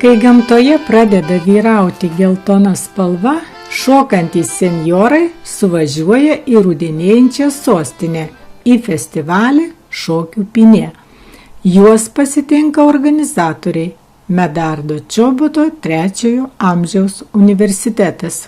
Kai gamtoje pradeda vyrauti geltona spalva, šokantys senjorai suvažiuoja į rudenėjančią sostinę, į festivalį Šokių Pynė. Juos pasitinka organizatoriai Medardo Čoboto 3 amžiaus universitetas.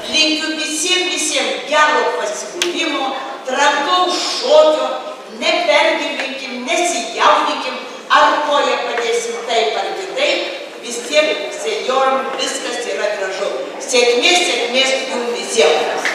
Linkiu visiems gero pasibuvimo, trankaus šokio, nepergyvenkim, nesijaudikim, ar koja padėsim taip ar kitaip, vis tiek senjoram viskas yra gražu. Sėkmės jums visiems.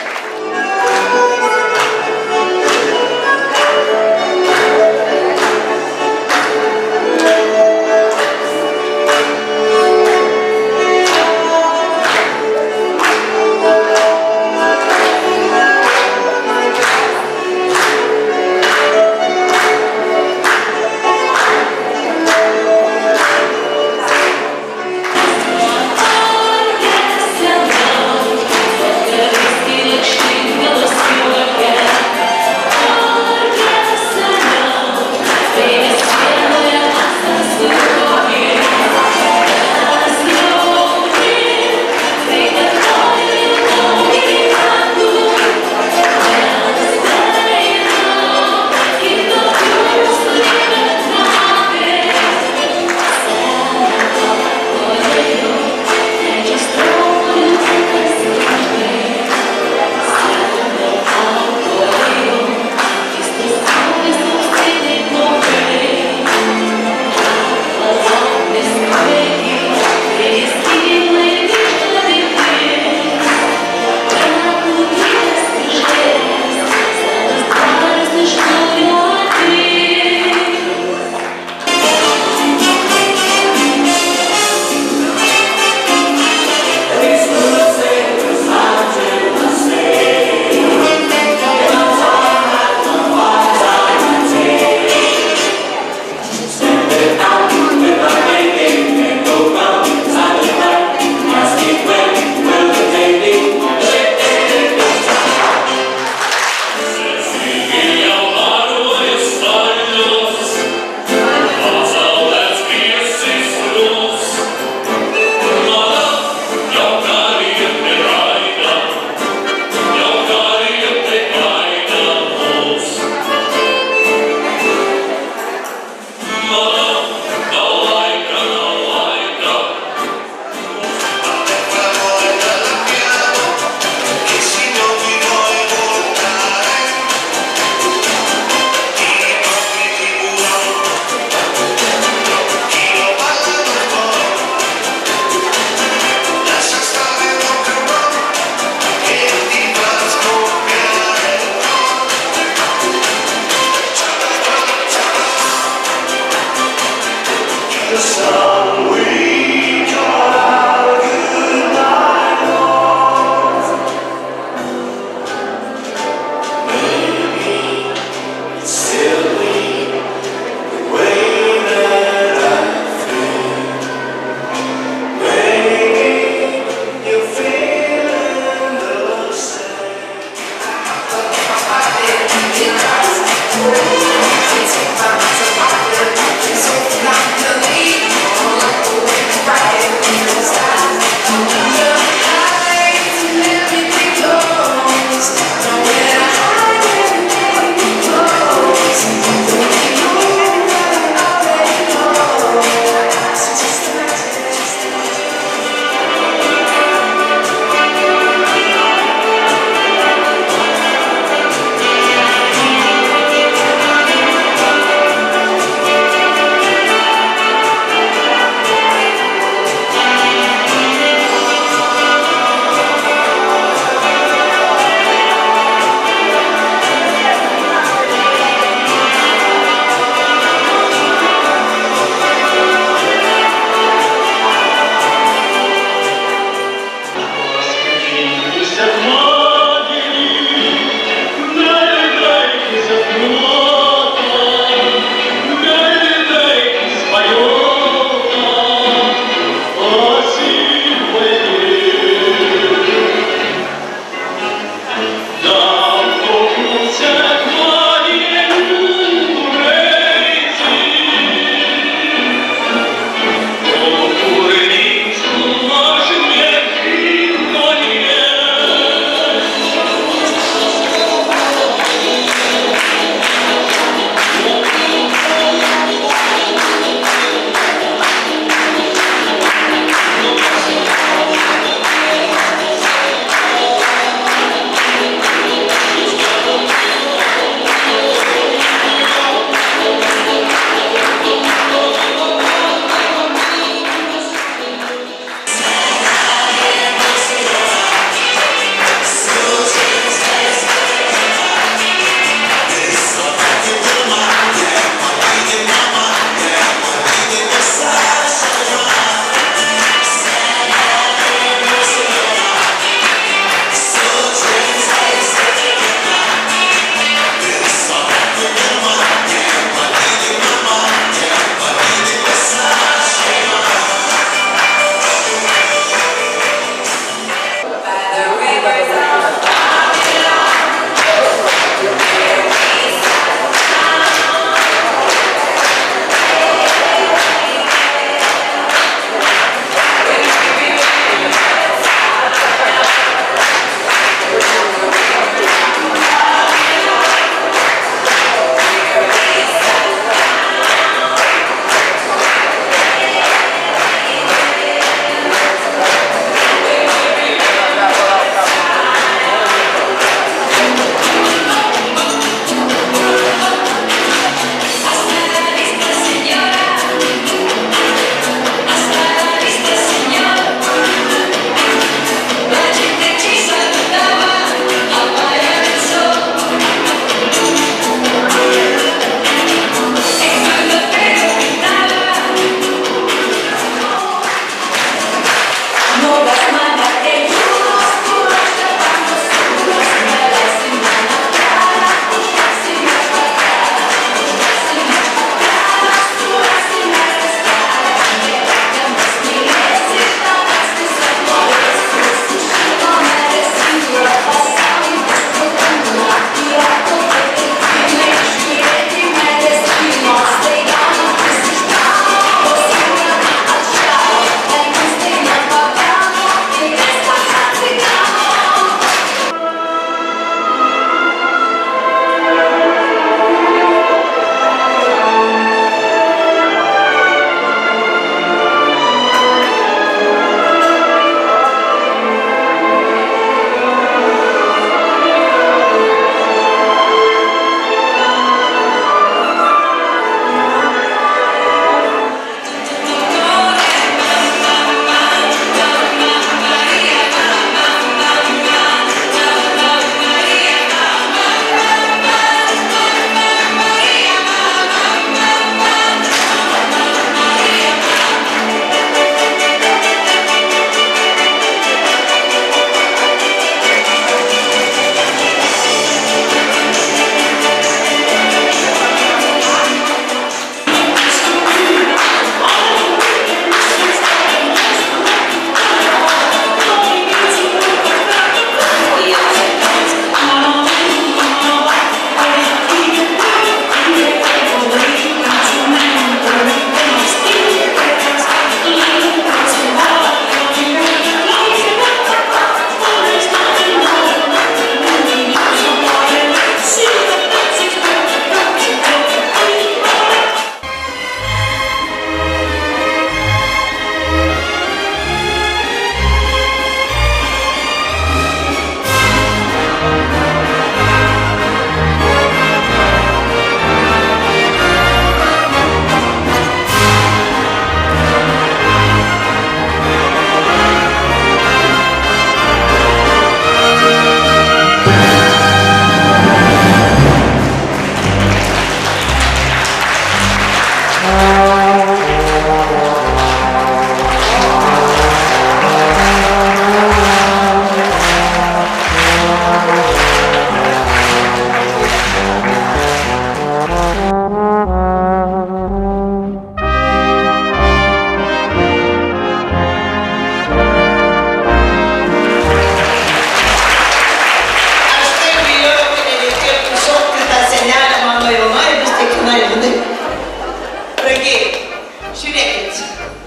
Brangieji, žiūrėkit,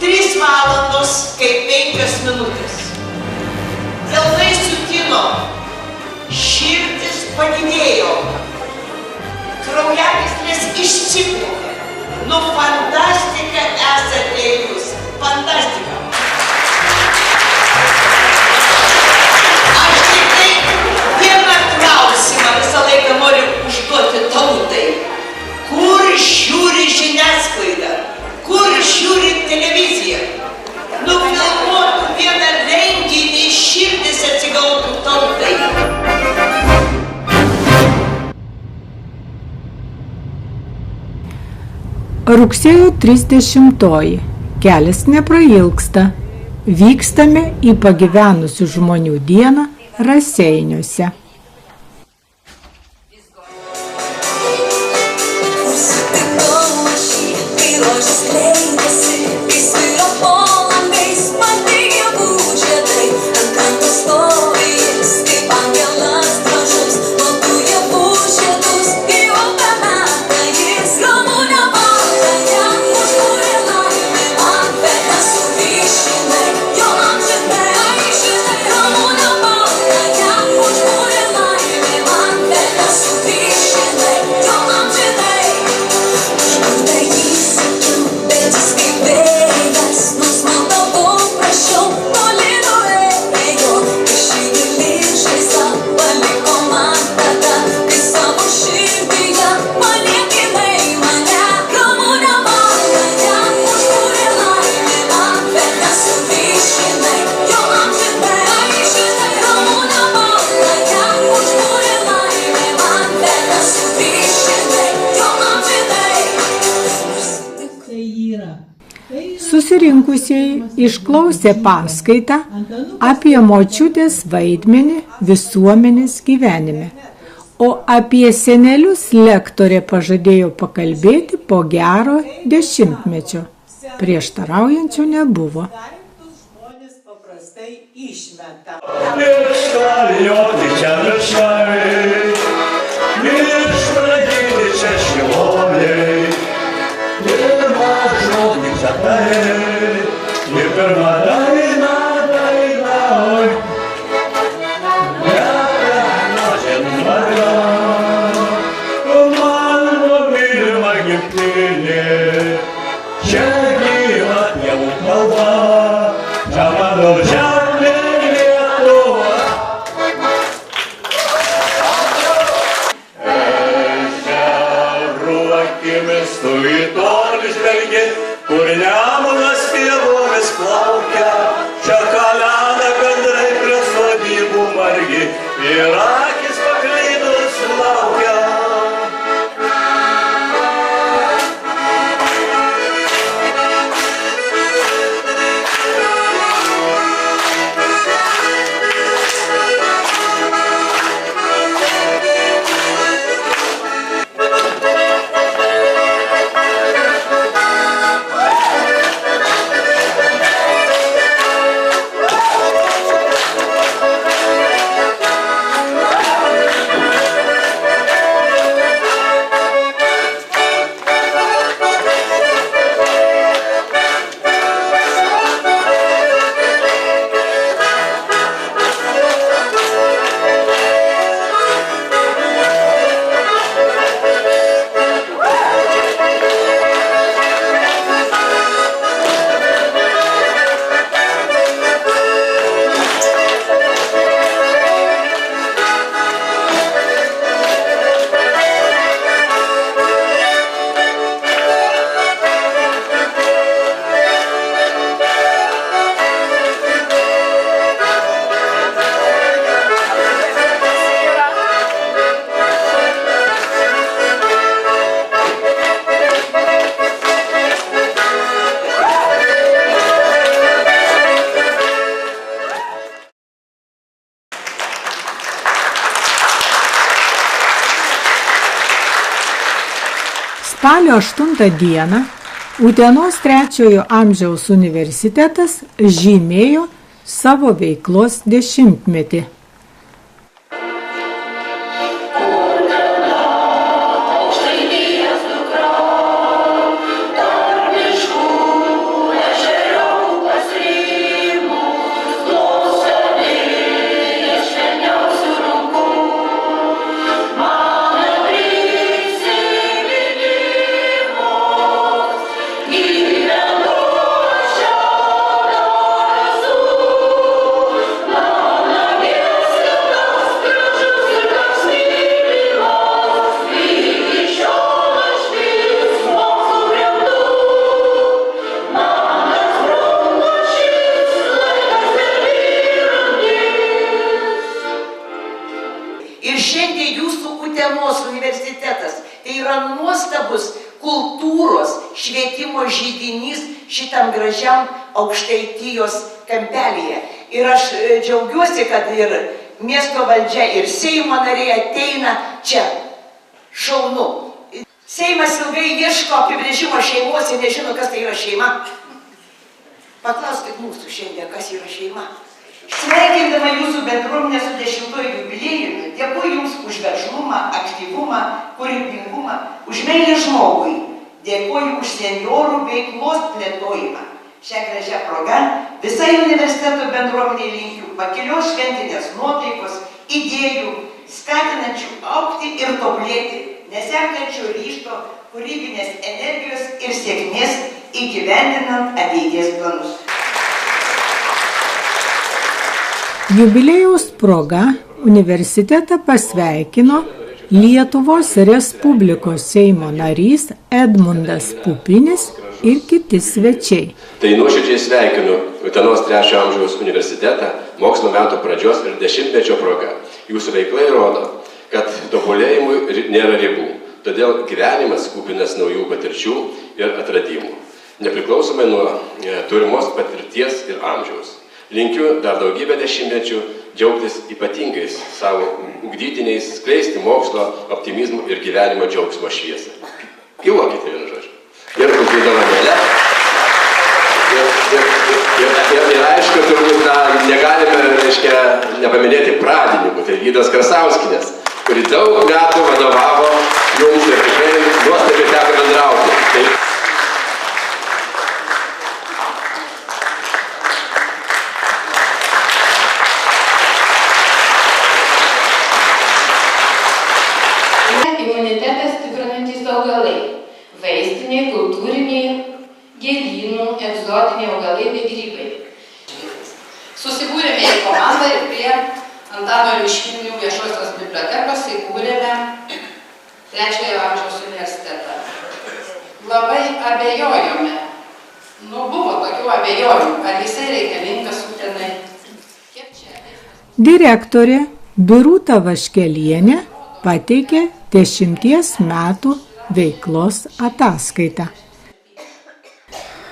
3 valandos kaip 5 minutės. Delnai sutino, širdis padidėjo, kraujagyslės išsiplėtė. Nu, fantastika esate jūs, fantastika. Aš tikrai vieną klausimą visą laiką noriu užduoti tautai. Kur žiūri žiniasklaida? Kur žiūri televizija? Nufilmuotų vieną renginį, širdis atsigautų tautai. Rugsėjo 30. Kelias neprailgsta. Vykstame į pagyvenusių žmonių dieną Raseiniuose. Susirinkusieji išklausė paskaitą apie močiutės vaidmenį visuomenės gyvenime, o apie senelius lektorė pažadėjo pakalbėti po gero 10-mečio. Prieštaraujančių nebuvo. Žmonės paprastai išmeta. Ir pirma daina, oi, mano mylima gimtinė, čia gyva dievų kalba, čia mano žemė Lietuva. Ežerų akimis tu į tolį žvelgi, kur Nemunas pievomis plaukia, čia kalena gandrai prie sodybų margi ir akis paklydus laukia. Spalio 8 dieną Utenos 3 amžiaus universitetas žymėjo savo veiklos 10-metį. renginys šitam gražiam Aukštaitijos kampelyje. Ir aš džiaugiuosi, kad ir miesto valdžia, ir Seimo nariai ateina čia. Šaunu. Seimas ilgai ieško apibrėžimo šeimos ir nežino, kas tai yra šeima. Paklauskit mūsų šiandien, kas yra šeima. Sveikindama jūsų bendruomenę su 10-uoju jubiliejumi, dėkoju jums už veržlumą, aktyvumą, kūrybingumą, už meilę žmogui. Dėkoju už senjorų veiklos plėtojimą. Šią gražią progą visai universiteto bendruomeniai linkiu pakilios šventinės nuotaikos, idėjų, skatinančių augti ir tobulėti, nesenkančių ryžto, kūrybinės energijos ir sėkmės įgyvendinant ateities planus. Jubiliejaus proga universitetą pasveikino Lietuvos Respublikos Seimo narys Edmundas Pupinis ir kiti svečiai. Tai nuoširdžiai sveikinu Utenos 3 amžiaus universitetą mokslo metų pradžios ir 10-mečio proga. Jūsų veikla įrodo, kad tobulėjimui nėra ribų, todėl gyvenimas kupinas naujų patirčių ir atradimų, nepriklausomai nuo turimos patirties ir amžiaus. Linkiu dar daugybę 10-mečių džiaugtis ypatingais savo ugdytiniais, skleisti mokslo, optimizmų ir gyvenimo džiaugsmo šviesą. Gyvuokite, vienu žodžiu. Ir kokių dovanėlę. Ir aišku, turbūt negalime, nepaminėti pradininkų, tai Gydos Krasauskinės, kuri daug metų vadovavo jums ir tikrai nuostabiai teko bendrauti. Imunitetas stiprinantys augalai, vaistiniai, kultūriniai, gėlynų, egzotiniai augalai bei grybai. Susibūrėme į komandą ir prie Antano Miškinių viešosios bibliotekos įkūrėme 3 amžiaus universitetą. Labai abejojome. Buvo tokių abejonių, ar jisai reikalingas Utenai. Direktorė Birutė Vaškelienė pateikė 10 metų veiklos ataskaitą.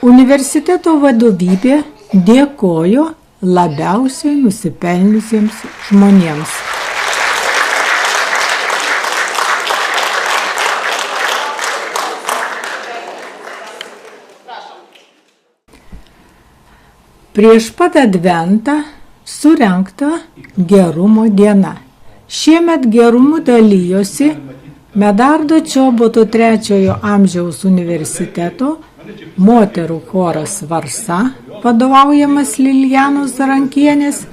Universiteto vadovybė dėkojo labiausiai nusipelniusiems žmonėms. Prieš pat Adventą surengta gerumo diena. Šiemet gerumu dalyjosi Medardo Čoboto 3 amžiaus universiteto moterų choras Varsa, vadovaujamas Lilijanos Zarankienės,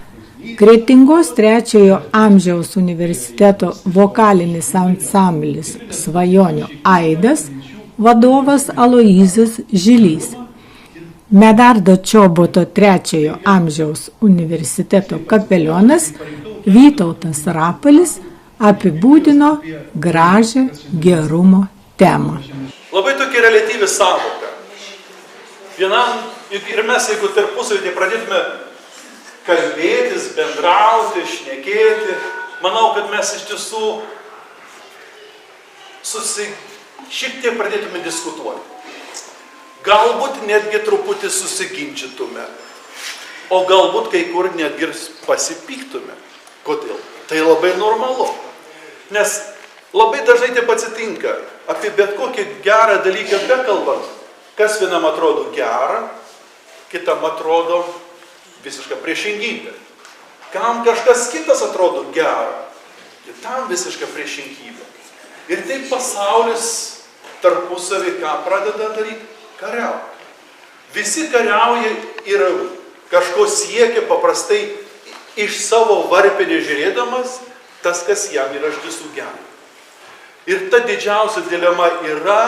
Kretingos 3 amžiaus universiteto vokalinis ansamblis Svajonių aidas, vadovas Aloyzas Žilys. Medardo Čoboto 3 amžiaus universiteto kapelionas Vytautas Rapalis apibūdino gražią gerumo temą. Labai tokia reliatyvi sąvoka. Vienam, ir mes, jeigu tarpusavį pradėtume kalbėtis, bendrauti, šnekėti, manau, kad mes iš tiesų šiek tiek pradėtume diskutuoti. Galbūt netgi truputį susiginčytume, o galbūt kai kur netgi pasipyktume. Kodėl? Tai labai normalu. Nes labai dažnai taip atsitinka, apie bet kokį gerą dalyką bekalbant, kas vienam atrodo gera, kitam atrodo visiška priešingybė. Kam kažkas kitas atrodo gera, kitam visiška priešingybė. Ir taip pasaulis tarpusavį ką pradeda daryti? Kariauti. Visi kariauja ir kažko siekia paprastai iš savo varpinį žiūrėdamas, tas, kas jam yra iš visų gera. Ir ta didžiausia dilema yra,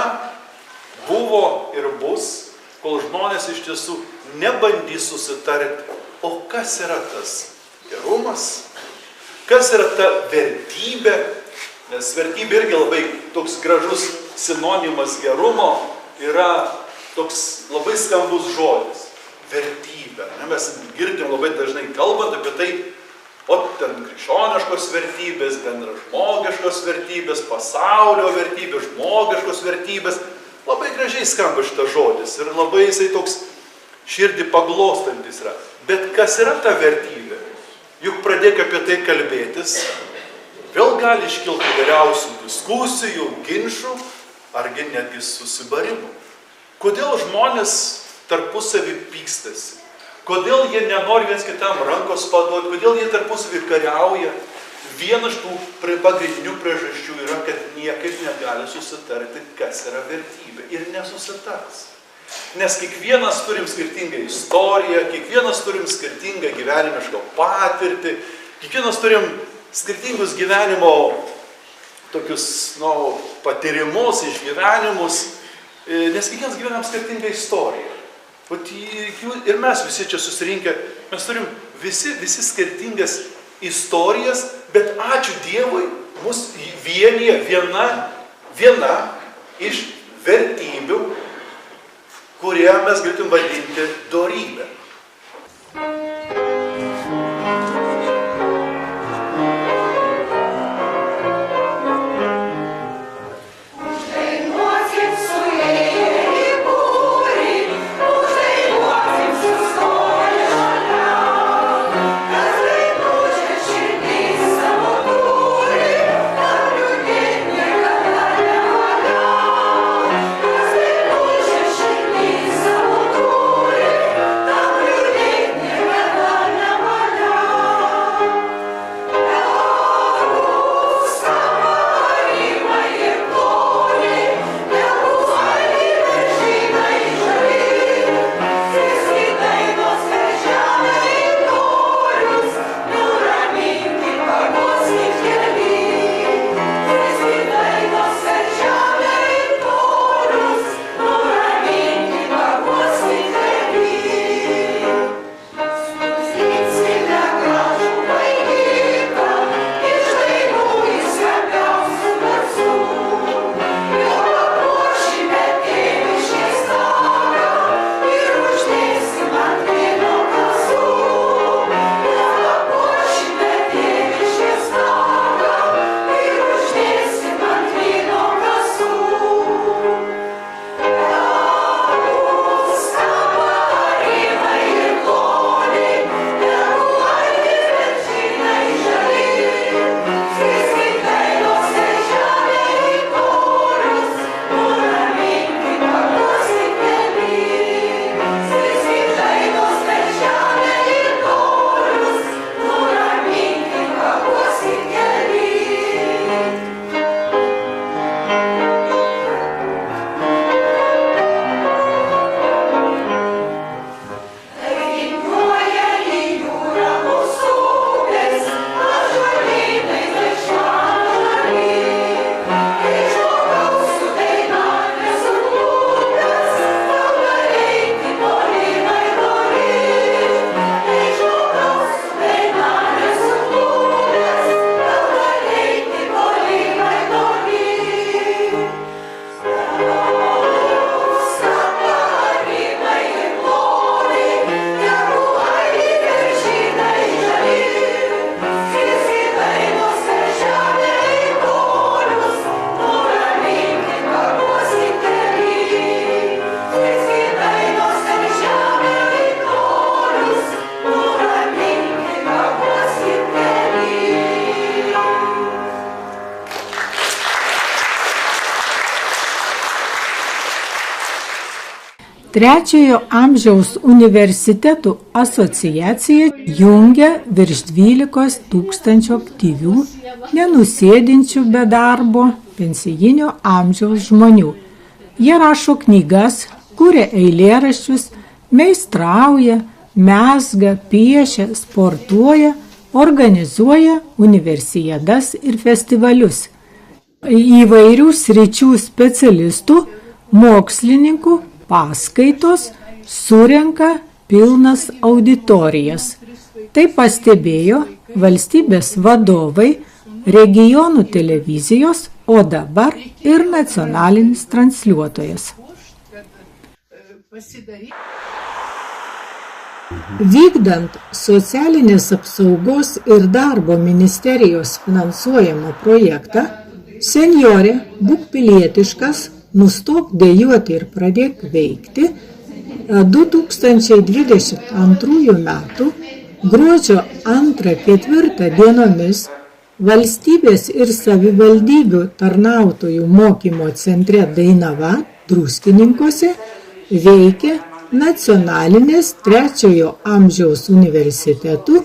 buvo ir bus, kol žmonės iš tiesų nebandys susitarti, o kas yra tas gerumas, kas yra ta vertybė, nes vertybė irgi labai toks gražus sinonimas gerumo, yra toks labai skambus žodis. Vertybė. Mes girdim labai dažnai kalbant apie tai, o ten krikščioniškos vertybės, bendražmogiškos vertybės, pasaulio vertybės, žmogiškos vertybės. Labai gražiai skamba šitas žodis ir labai jisai toks širdį paglostantis yra. Bet kas yra ta vertybė? Juk pradėk apie tai kalbėtis, vėl gali iškilti įvairiausių diskusijų, ginčų, argi netgi susibarimų. Kodėl žmonės tarpusavį pykstasi? Kodėl jie nenori viens kitam rankos paduoti? Kodėl jie tarpusavį kariauja? Viena iš tų pagrindinių priežasčių yra, kad niekaip negali susitarti, kas yra vertybė. Ir nesusitars. Nes kiekvienas turim skirtingą istoriją, kiekvienas turim skirtingą gyvenimišką patirtį, kiekvienas turim skirtingus gyvenimo tokius, patyrimus, išgyvenimus, nes kiekvienas gyvenam skirtingą istoriją. Ir mes visi čia susirinkę, mes turim visi skirtingas istorijas, bet ačiū Dievui, mus vienyje viena iš vertybių, kurią mes galėtum vadinti dorybę. Trečiojo amžiaus universitetų asociacija jungia virš 12 000 aktyvių, nenusėdinčių be darbo, pensijinio amžiaus žmonių. Jie rašo knygas, kuria eilėraščius, meistrauja, mezga, piešia, sportuoja, organizuoja universiadas ir festivalius. Įvairių sričių specialistų, mokslininkų paskaitos surenka pilnas auditorijas. Tai pastebėjo valstybės vadovai, regionų televizijos, o dabar ir nacionalinis transliuotojas. Vykdant socialinės apsaugos ir darbo ministerijos finansuojamą projektą, senjorė Būk pilietiškas Nustok dejuoti ir pradėk veikti 2022 metų gruodžio 2-4 dienomis Valstybės ir savivaldybių tarnautojų mokymo centre Dainava Druskininkuose veikia Nacionalinės 3 amžiaus universitetų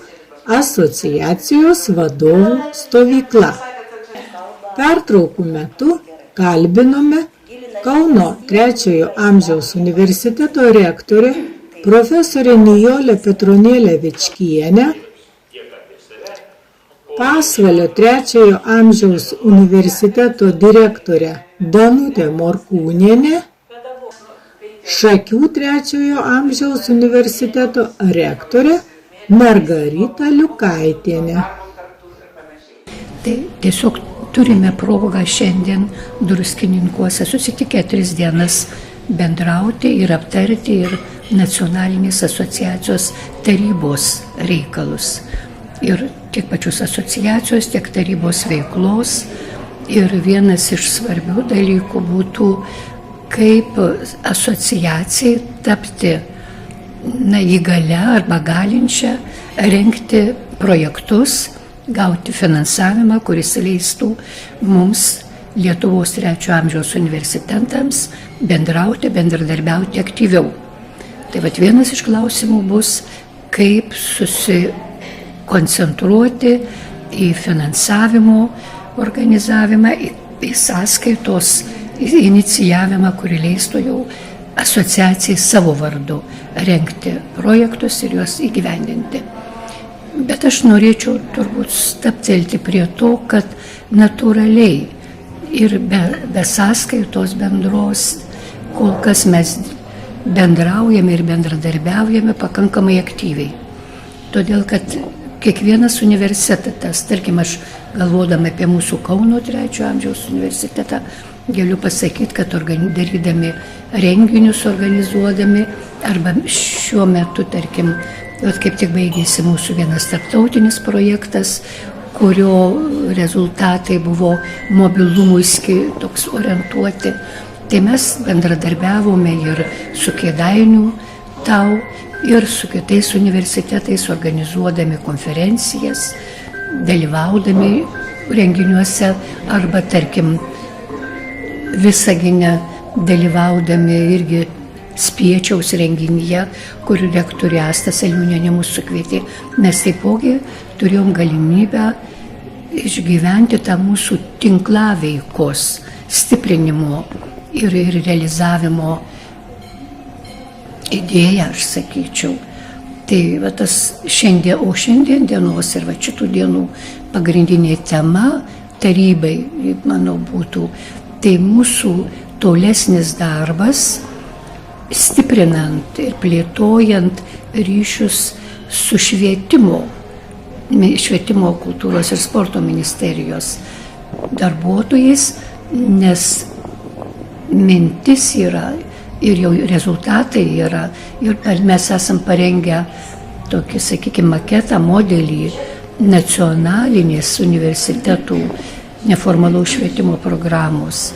asociacijos vadovų stovykla. Pertraukų metu kalbinome Kauno 3 amžiaus universiteto rektorę profesorę Nijolę Petronėlę Vičkienę, Pasvalio 3 amžiaus universiteto direktorę Danutę Morkūnienę, Šakių 3 amžiaus universiteto rektorę Margaritą Liukaitienę. Tai tiesiog turime progą šiandien Druskininkuose susitikę 3 dienas bendrauti ir aptarti ir nacionalinės asociacijos tarybos reikalus. Ir tiek pačios asociacijos, tiek tarybos veiklos. Ir vienas iš svarbių dalykų būtų, kaip asociacijai tapti įgalia arba galinčia rengti projektus, gauti finansavimą, kuris leistų mums Lietuvos 3 amžiaus universitetams bendradarbiauti aktyviau. Tai vienas iš klausimų bus, kaip susikoncentruoti į finansavimo organizavimą, į sąskaitos inicijavimą, kuri leistų jau asociacijai savo vardu rengti projektus ir juos įgyvendinti. Bet aš norėčiau turbūt stabtelti prie to, kad natūraliai ir be sąskaitos bendros kol kas mes bendraujame ir bendradarbiaujame pakankamai aktyviai. Todėl, kad kiekvienas universitetas, tarkim, aš galvodama apie mūsų Kauno 3 amžiaus universitetą, galiu pasakyti, kad darydami renginius, organizuodami, arba šiuo metu, tarkim, kaip tik baigėsi mūsų vienas tarptautinis projektas, kurio rezultatai buvo mobilumui toks orientuoti. Tai mes bendradarbiavome ir su Kėdainių TAU, ir su kitais universitetais, organizuodami konferencijas, dalyvaudami renginiuose, arba, tarkim, Visagine dalyvaudami irgi Spiečiaus renginyje, kur rektorė Asta Saliūnienė mūsų sukvietė. Mes taipogi turėjom galimybę išgyventi tą mūsų tinklaveikos stiprinimo ir realizavimo idėją, aš sakyčiau. Tai tas šiandien dienos ir šitų dienų pagrindinė tema tarybai, manau, būtų tai mūsų tolesnis darbas, stiprinant ir plėtojant ryšius su švietimo, kultūros ir sporto ministerijos darbuotojais, nes mintis yra ir jau rezultatai yra. Ir mes esam parengę tokį, sakykime, maketą, modelį nacionalinės universitetų neformalaus švietimo programos.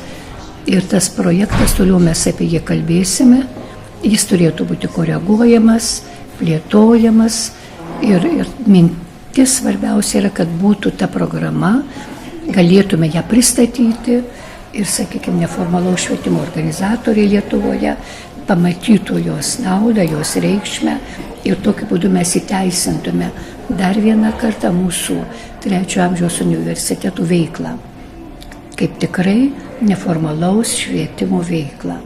Ir tas projektas, toliau mes apie jį kalbėsime, jis turėtų būti koreguojamas, plėtojamas ir mintis svarbiausia yra, kad būtų ta programa, galėtume ją pristatyti ir, sakykime, neformalaus švietimo organizatoriai Lietuvoje pamatytų jos naudą, jos reikšmę ir tokiu būdu mes įteisintume dar vieną kartą mūsų 3 amžiaus universitetų veiklą, kaip tikrai neformalaus švietimo veiklą.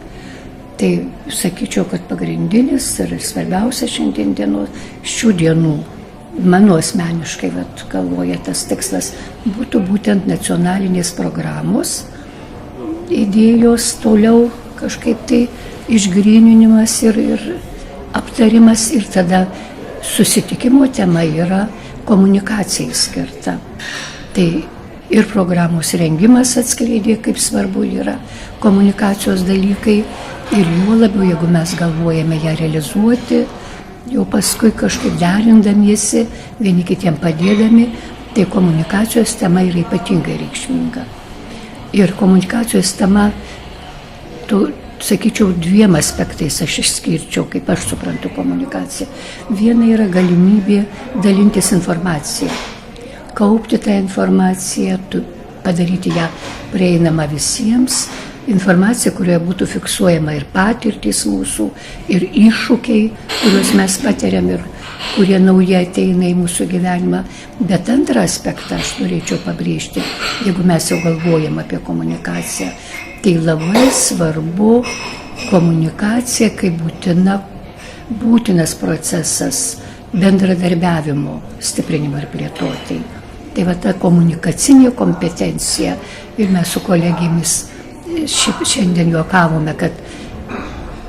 Tai sakyčiau, kad pagrindinis ir svarbiausias šiandien dienos, šių dienų, mano asmeniškai galvoja tas tikslas, būtų būtent nacionalinės programos idėjos toliau kažkaip tai išgryninimas ir aptarimas, ir tada susitikimo tema yra komunikacijai skirta. Tai ir programos rengimas atskleidė, kaip svarbu yra komunikacijos dalykai, ir juo labiau, jeigu mes galvojame ją realizuoti, jau paskui kažkaip derindamiesi, vieni kitiem padėdami, tai komunikacijos tema yra ypatingai reikšminga. Ir komunikacijos tema sakyčiau, dviem aspektais aš išskirčiau, kaip aš suprantu komunikaciją. Viena yra galimybė dalintis informaciją, kaupti tą informaciją, padaryti ją prieinamą visiems, informacija, kurioje būtų fiksuojama ir patirtys mūsų, ir iššūkiai, kuriuos mes patiriam ir kurie naujai ateina į mūsų gyvenimą. Bet antrą aspektą aš norėčiau pabrėžti, jeigu mes jau galvojam apie komunikaciją, tai labai svarbu komunikacija kaip būtinas procesas bendradarbiavimo stiprinimo ir plėtotei. Tai va ta komunikacinė kompetencija, ir mes su kolegėmis šiandien juokavome, kad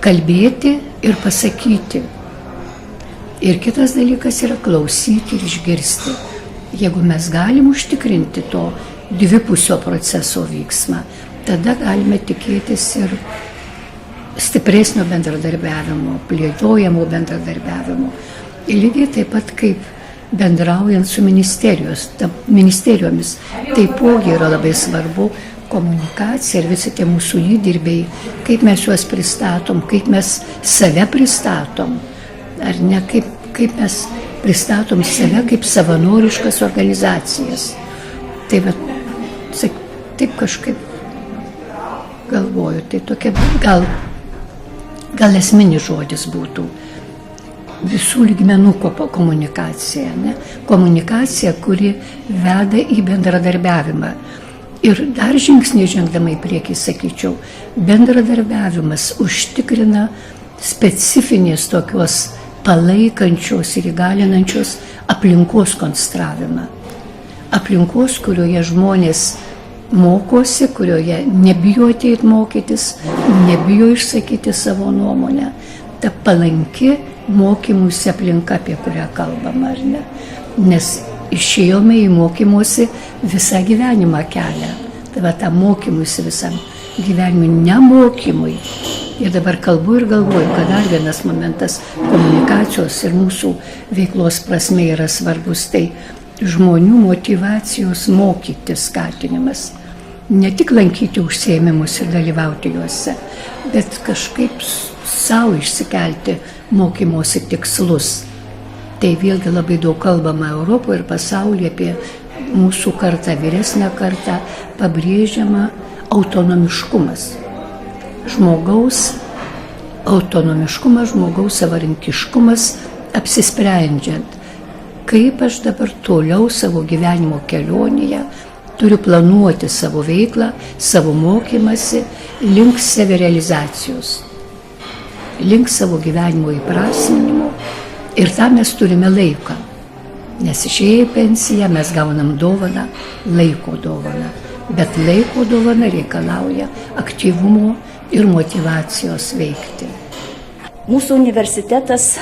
kalbėti ir pasakyti. Ir kitas dalykas yra klausyti ir išgirsti. Jeigu mes galim užtikrinti to dvipusio proceso vyksmą, tada galime tikėtis ir stipresnio bendradarbiavimo, plėtojamo bendradarbiavimo. Ir lygiai taip pat kaip bendraujant su ministerijomis, taipogi yra labai svarbu komunikacija ir visi tie mūsų įdirbiai, kaip mes juos pristatom, kaip mes save pristatom, ar ne, kaip mes pristatom save kaip savanoriškas organizacijas. Tai va, taip kažkaip galvoju, tai tokia gal esminis žodis būtų visų lygmenų komunikacija, ne? Komunikacija, kuri veda į bendradarbiavimą. Ir dar žingsnį žengdama į priekį, sakyčiau, bendradarbiavimas užtikrina specifinės tokios palaikančios ir įgalinančios aplinkos konstravimą. Aplinkos, kurioje žmonės mokosi, kurioje nebijo ateiti mokytis, nebijo išsakyti savo nuomonę. Ta palanki mokymusi aplinka, apie kurią kalbama, ar ne? Nes išėjome į mokymosi visą gyvenimą kelią. Tai va, tą mokymusi visam gyvenimui, nemokymui. Ir dabar kalbu ir galvoju, kad dar vienas momentas komunikacijos ir mūsų veiklos prasme yra svarbus. Tai žmonių motyvacijos mokyti skatinimas. Ne tik lankyti užsiėmimus ir dalyvauti juose, bet kažkaip savo išsikelti mokymosi tikslus. Tai vėlgi labai daug kalbama Europoje ir pasaulyje apie mūsų kartą, vyresnę kartą, pabrėžiama autonomiškumas. Žmogaus autonomiškumas, žmogaus savarankiškumas apsisprendžiant, kaip aš dabar toliau savo gyvenimo kelionėje turiu planuoti savo veiklą, savo mokymasi link savirealizacijos, link savo gyvenimo įprasminimo. Ir tam mes turime laiką, nes išėję į pensiją mes gaunam dovaną, laiko dovaną, bet laiko dovana reikalauja aktyvumo ir motyvacijos veikti. Mūsų universitetas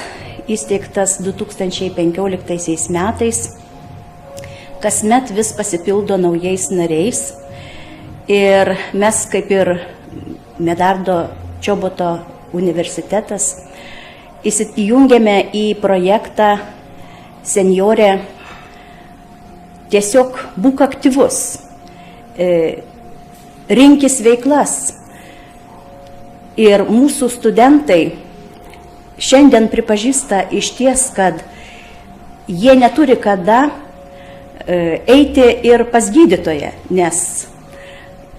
įsteigtas 2015 metais, kasmet vis pasipildo naujais nariais ir mes kaip ir Medardo Čoboto universitetas įsijungėme į projektą Senjorė, tiesiog būk aktyvus, rinkis veiklas. Ir mūsų studentai šiandien pripažįsta išties, kad jie neturi kada eiti ir pas gydytoją, nes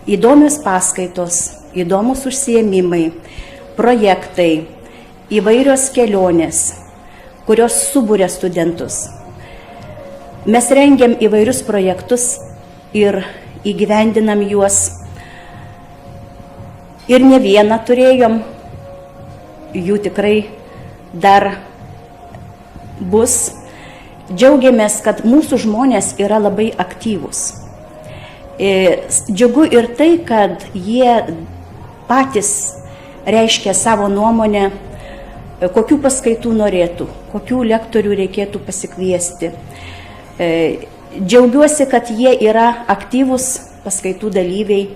įdomios paskaitos, įdomus užsiėmimai, projektai, įvairios kelionės, kurios subūrė studentus. Mes rengiam įvairius projektus ir įgyvendinam juos. Ir ne vieną turėjom, jų tikrai dar bus. Džiaugiamės, kad mūsų žmonės yra labai aktyvūs. Džiugu ir tai, kad jie patys reiškia savo nuomonę, kokių paskaitų norėtų, kokių lektorių reikėtų pasikviesti. Džiaugiuosi, kad jie yra aktyvūs paskaitų dalyviai,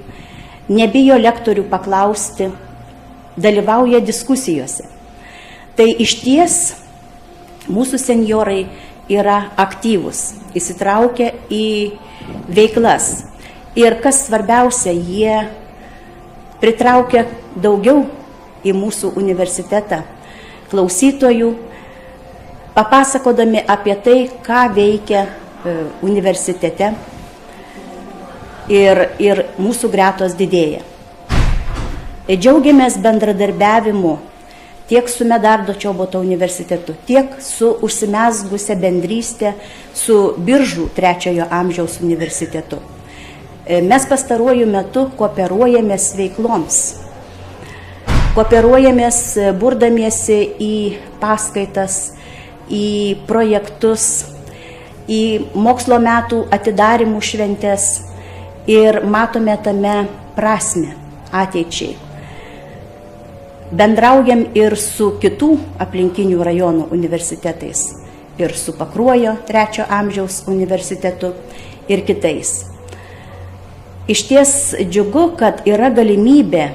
nebijo lektorių paklausti, dalyvauja diskusijose. Tai išties mūsų senjorai yra aktyvūs, įsitraukia į veiklas. Ir kas svarbiausia, jie pritraukia daugiau į mūsų universitetą klausytojų, papasakodami apie tai, ką veikia universitete ir mūsų gretos didėja. Džiaugiamės bendradarbiavimu tiek su Medardo Čoboto universitetu, tiek su užsimezgusią bendrystę su Biržų 3 amžiaus universitetu. Mes pastaruoju metu kooperuojamės veikloms. Kooperuojamės burdamiesi į paskaitas, į projektus, į mokslo metų atidarimų šventes ir matome tame prasmę ateičiai. Bendraujam ir su kitų aplinkinių rajonų universitetais, ir su Pakruojo 3 amžiaus universitetu ir kitais. Išties džiugu, kad yra galimybė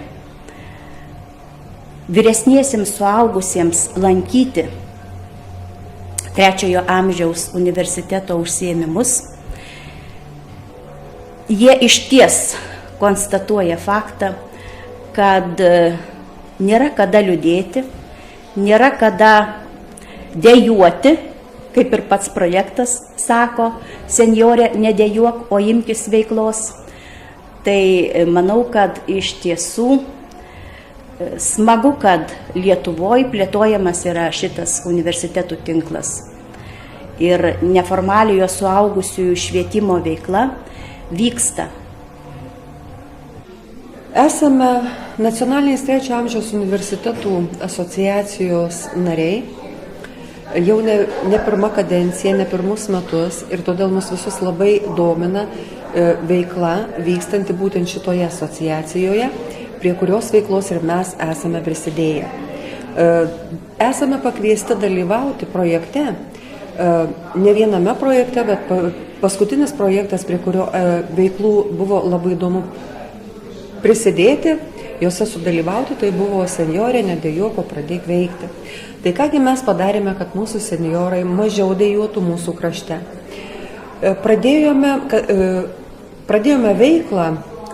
vyresniesiems suaugusiems lankyti 3 amžiaus universiteto užsiėmimus. Jie išties konstatuoja faktą, kad nėra kada liūdėti, nėra kada dejuoti, kaip ir pats projektas sako, senjorė, nedejuok, o imkis veiklos. Tai manau, kad iš tiesų smagu, kad Lietuvoje plėtojamas yra šitas universitetų tinklas. Ir neformaliojo suaugusiųjų švietimo veikla vyksta. Esame Nacionalinės 3 amžiaus universitetų asociacijos nariai. Jau ne pirma kadencija, ne pirmus metus ir todėl mus visus labai domina veikla vykstanti būtent šitoje asociacijoje, prie kurios veiklos ir mes esame prisidėję. Esame pakviesti dalyvauti projekte, ne viename projekte, bet paskutinis projektas, prie kurio veiklų buvo labai įdomu prisidėti, juose sudalyvauti, tai buvo senjorė, nedejuok, pradėk veikti. Tai kągi mes padarėme, kad mūsų senjorai mažiau dejuotų mūsų krašte. Pradėjome veiklą,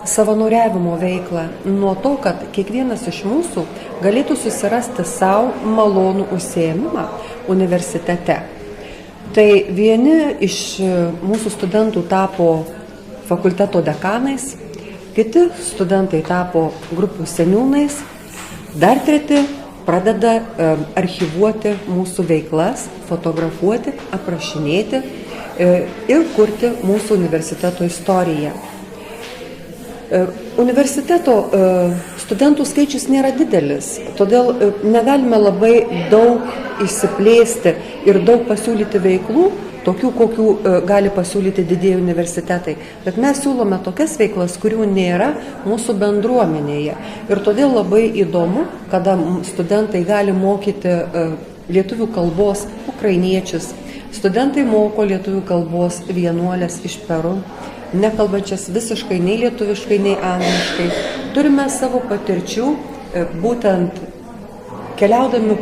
savanoriavimo veiklą, nuo to, kad kiekvienas iš mūsų galėtų susirasti savo malonų užsiėmimą universitete. Tai vieni iš mūsų studentų tapo fakulteto dekanais, kiti studentai tapo grupių seniūnais, dar treti pradeda archyvuoti mūsų veiklas, fotografuoti, aprašinėti ir kurti mūsų universiteto istoriją. Universiteto studentų skaičius nėra didelis, todėl negalime labai daug išsiplėsti ir daug pasiūlyti veiklų, tokių, kokių gali pasiūlyti didieji universitetai. Bet mes siūlome tokias veiklas, kurių nėra mūsų bendruomenėje. Ir todėl labai įdomu, kada studentai gali mokyti lietuvių kalbos ukrainiečius. Studentai moko lietuvių kalbos vienuolės iš Peru, nekalbančias visiškai nei lietuviškai, nei angliškai. Turime savo patirčių, būtent keliaudami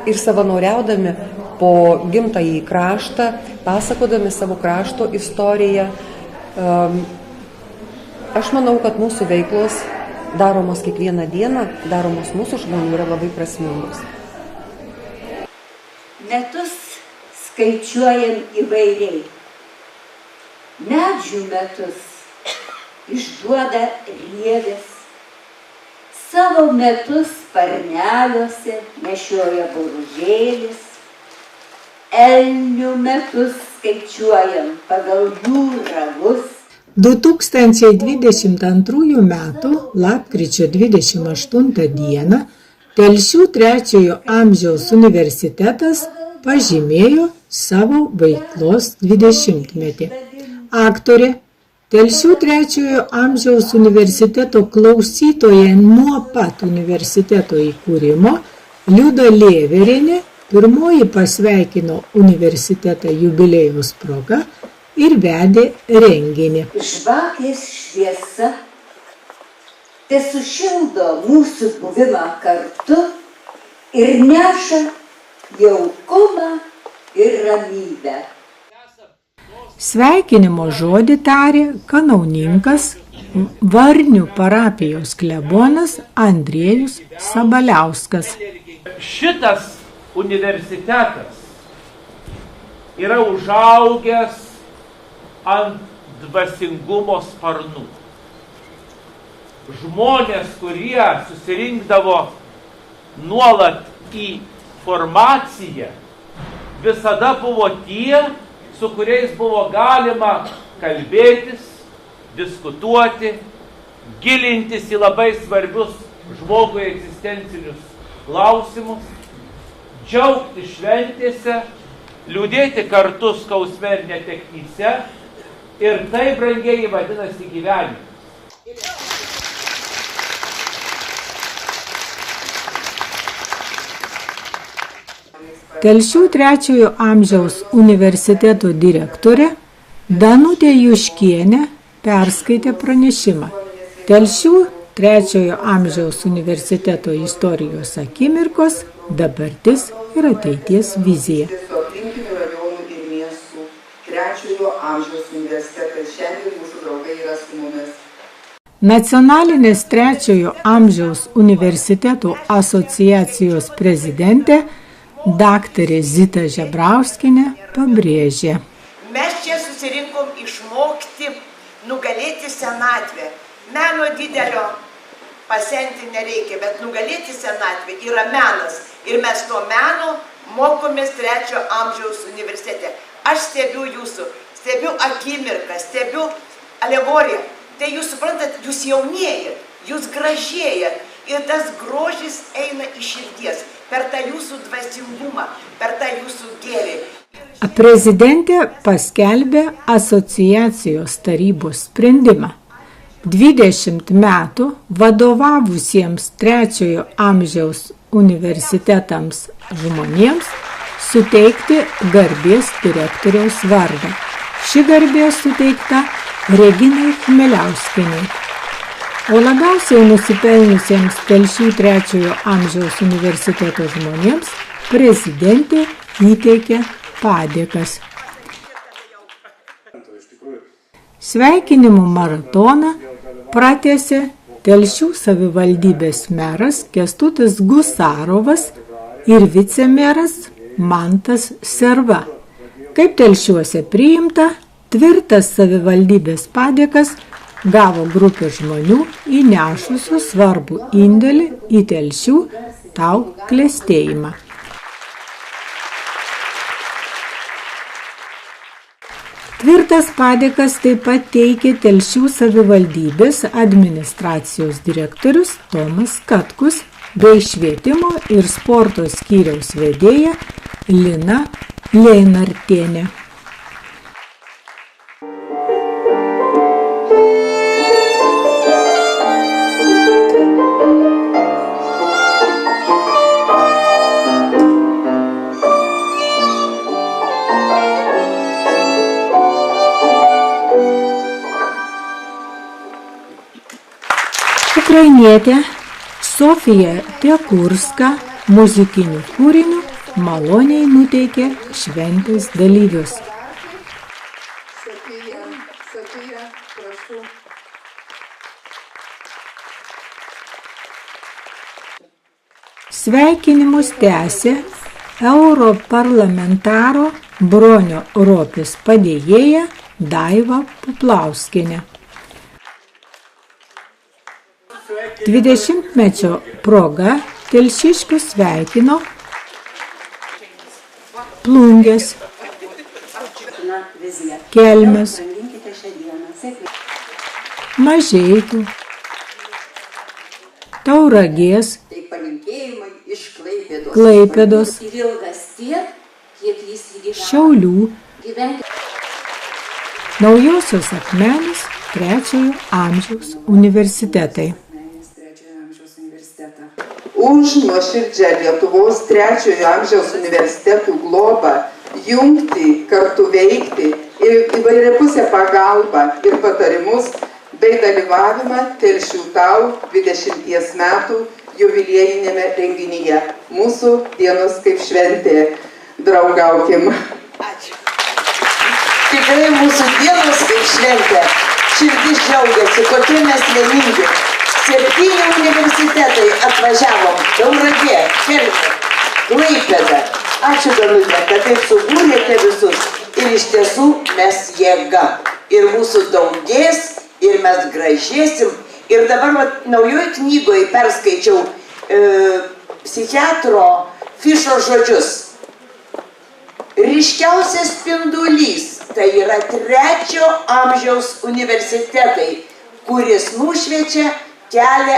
ir savanoriaudami po gimtąjį kraštą, pasakodami savo krašto istoriją. Aš manau, kad mūsų veiklos daromos kiekvieną dieną, daromos mūsų žmonių yra labai prasmingos. Metus skaičiuojam įvairiai. Medžių metus išduoda rievės, savo metus sparneliuose nešioja boružėlis, elnių metus skaičiuojam pagal jų ragus. 2022 m. lapkričio 28 d. Telšių 3 amžiaus universitetas pažymėjo savo veiklos 20-metį. Aktorė, Telšių 3 amžiaus universiteto klausytoja nuo pat universiteto įkūrimo, Liuda Lėverienė, pirmoji pasveikino universitetą jubiliejaus proga ir vedė renginį. Žvakės šviesa te sušildo mūsų buvimą kartu ir neša jaukumą ir ramybę. Sveikinimo žodį tarė kanauninkas Varnių parapijos klebonas Andriejus Sabaliauskas. Šitas universitetas yra užaugęs ant dvasingumo sparnų. Žmonės, kurie susirinkdavo nuolat į formaciją, visada buvo tie, su kuriais buvo galima kalbėtis, diskutuoti, gilintis į labai svarbius žmogui egzistencinius klausimus, džiaugtis šventėse, liūdėti kartu skausme ir netektyse, ir tai, brangieji, vadinasi gyvenimas. Telšių 3 amžiaus universiteto direktorė Danutė Juškienė perskaitė pranešimą. Telšių 3 amžiaus universiteto istorijos akimirkos, dabartis ir ateities vizija. Aplinkinių rajonų ir miestų 3 amžiaus universitetas šiandien mūsų draugai yra su mumis. Nacionalinės 3 amžiaus universiteto asociacijos prezidentė daktarė Zita Žebrauskienė pabrėžė. Mes čia susirinkom išmokti nugalėti senatvę. Meno didelio pasenti nereikia, bet nugalėti senatvę yra menas. Ir mes to meno mokomės 3 amžiaus universitete. Aš stebiu jūsų, stebiu akimirką, stebiu alegoriją. Tai jūs suprantat, jūs jaunėjat, jūs gražėjat. Ir tas grožis eina iš širdies, per tą jūsų dvasingumą, per tą jūsų gėrį. Prezidentė paskelbė asociacijos tarybos sprendimą 20 metų vadovavusiems 3 amžiaus universitetams žmonėms suteikti garbės direktoriaus vardą. Ši garbė suteikta Reginai Chmeliauskienei. O labiausiai nusipelnusiems Telšių 3 amžiaus universiteto žmonėms prezidentė įteikė padėkas. Sveikinimų maratoną pratęsė Telšių savivaldybės meras Kęstutis Gusarovas ir vicemeras Mantas Serva. Kaip Telšiuose priimta, tvirtas savivaldybės padėkas gavo grupė žmonių įnešusių svarbų indėlį į Telšių tau klestėjimą. Tvirtas padėkas taip pat teikė Telšių savivaldybės administracijos direktorius Tomas Katkus bei švietimo ir sporto skyriaus vedėja Lina Leinartienė. Ukrainietė Sofija Tekurska muzikiniu kūriniu maloniai nuteikė šventės dalyvius. Sofija, prašau. Sveikinimus tęsė europarlamentaro Bronio Ropės padėjėja Daiva Puplauskienė. 20-mečio proga telšiškius sveikino Plungės, Kelmės, Mažeikių, Tauragės, Klaipėdos, Šiaulių, Naujosios Akmenės 3 amžiaus universitetai. Už nuoširdžią Lietuvos 3 amžiaus universitetų globą, jungti, kartu veikti ir įvairiapusę pagalbą ir patarimus bei dalyvavimą Telšių tau 20 metų jubiliejinėme renginyje. Mūsų dienos kaip šventė. Draugaukim. Ačiū. Tikrai mūsų dienos kaip šventė. širdis džiaugiasi, kokie mes vieningi. 7 universitetai atvažiavom. Tauragė, Kelmė, Klaipėda. Ačiū, Danute, kad taip subūrėte visus. Ir iš tiesų mes jėga. Ir mūsų daugės, ir mes gražėsim. Ir dabar naujoj knygoje perskaičiau psichiatro Fišo žodžius. Ryškiausias spindulys tai yra 3 amžiaus universitetai, kuris nušviečia kelią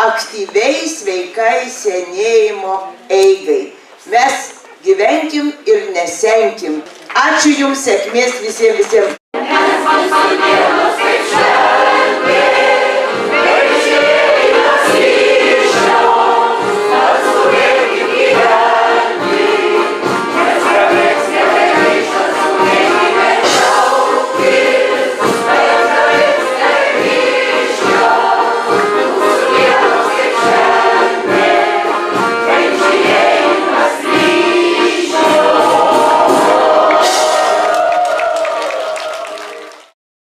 aktyviai, sveikai senėjimo eigai. Mes gyvenkim ir nesenkim. Ačiū Jums, sėkmės visiems.